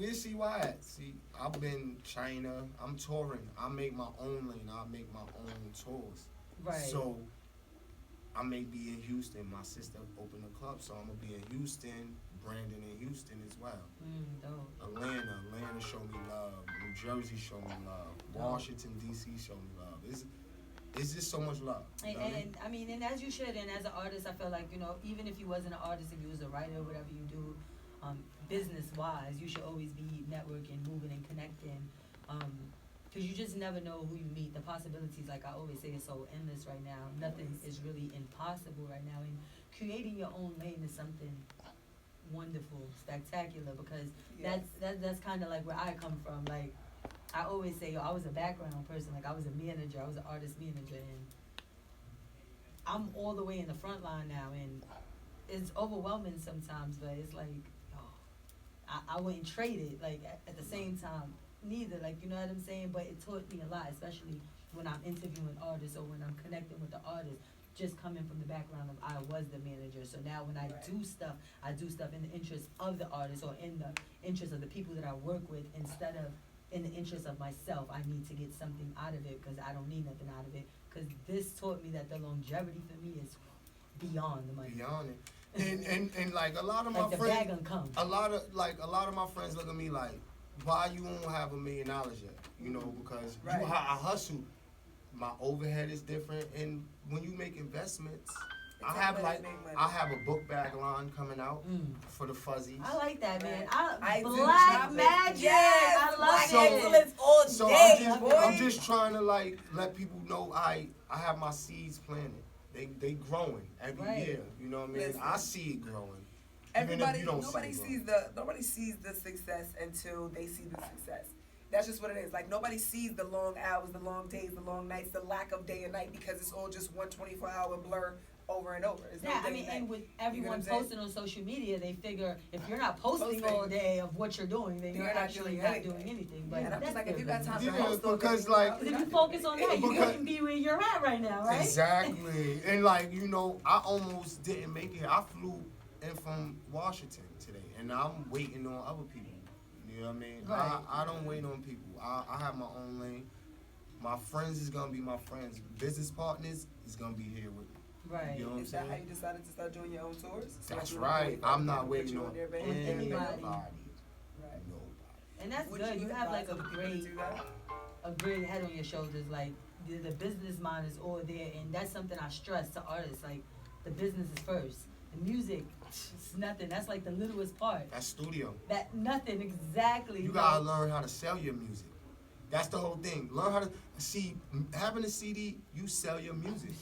we'll see why at. See, I've been China. I'm touring. I make my own lane. I make my own tours. Right. So I may be in Houston. My sister opened a club, so I'm gonna be in Houston, Brandon in Houston as well. Dope. Atlanta show me love. New Jersey show me love. Washington D.C. show me love. It's just so much love. And I mean, and as you should, and as an artist, I feel like, even if you wasn't an artist, if you was a writer, whatever you do, business-wise, you should always be networking, moving, and connecting, because you just never know who you meet. The possibilities, like I always say, is so endless right now. Nothing is really impossible right now, and creating your own lane is something wonderful, spectacular, because that's kind of like where I come from. Like, I always say, I was a background person. Like, I was a manager. I was an artist manager, and I'm all the way in the front line now, and it's overwhelming sometimes, but it's like, I wouldn't trade it, like, at the same time, neither, like, you know what I'm saying? But it taught me a lot, especially when I'm interviewing artists or when I'm connecting with the artists, just coming from the background of I was the manager. So now when I do stuff in the interest of the artist or in the interest of the people that I work with, instead of in the interest of myself. I need to get something out of it because I don't need nothing out of it. Because this taught me that the longevity for me is beyond the money. Beyond it. And like a lot of my like the friends, bag gonna come. a lot of my friends look at me like, why you don't have $1 million yet? You know, because I hustle. My overhead is different, and when you make investments, I have a book bag line coming out for the Fuzzies. I like that, man. I do Black Magic. Yes, I love Black it. excellence all So day, I'm just trying to like let people know I have my seeds planted. They growing every year. You know what I mean? Listen. I see it growing. Nobody sees the success until they see the success. That's just what it is. Like, nobody sees the long hours, the long days, the long nights, the lack of day and night, because it's all just one 24-hour blur over and over. It's and with everyone posting on social media, they figure if you're not posting all day of what you're doing, then you're actually not doing anything. But and I'm just like, if you got time to post because like if you focus on that, you can be where you're at right now, right? Exactly. And like, I almost didn't make it. I flew in from Washington today, and I'm waiting on other people. You know what I mean? Right. I don't wait on people. I have my own lane. My friends is gonna be my friends. Business partners is gonna be here with me. Right. You know what I'm Is that saying? how you decided to start doing your own tours? That's right. I'm not waiting on anybody. anybody. Right. Nobody. And that's Would good. You have like advise other people to do that? a great head on your shoulders. Like the business mind is all there, and that's something I stress to artists. Like the business is first. The music, it's nothing. That's like the littlest part. That's studio. That nothing exactly. You gotta learn how to sell your music. That's the whole thing. Learn how to see. Having a CD, you sell your music.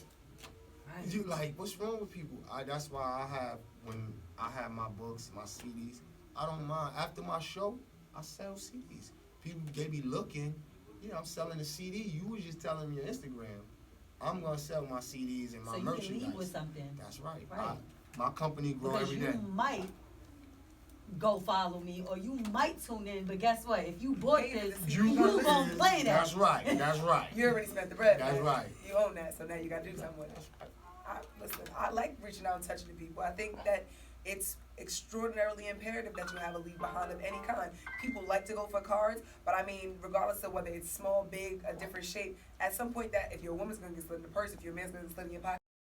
Right. You like, what's wrong with people? That's why when I have my books, my CDs, I don't mind. After my show, I sell CDs. People, they be looking, I'm selling a CD. You was just telling me your Instagram. I'm gonna sell my CDs and my merchandise. So you can leave with something. That's right. Right. My company grow because every day. you might go follow me, or you might tune in, but guess what? If you bought this, you gonna play that. That's right. That's right. You already spent the bread. That's man. right. You own that, so now you got to do something with it. Listen, I like reaching out and touching the people. I think that it's extraordinarily imperative that you have a leave behind of any kind. People like to go for cards, but I mean, regardless of whether it's small, big, a different shape, at some point that if you're a woman's going to get slid in the purse, if you're a man's going to get slid in your pocket,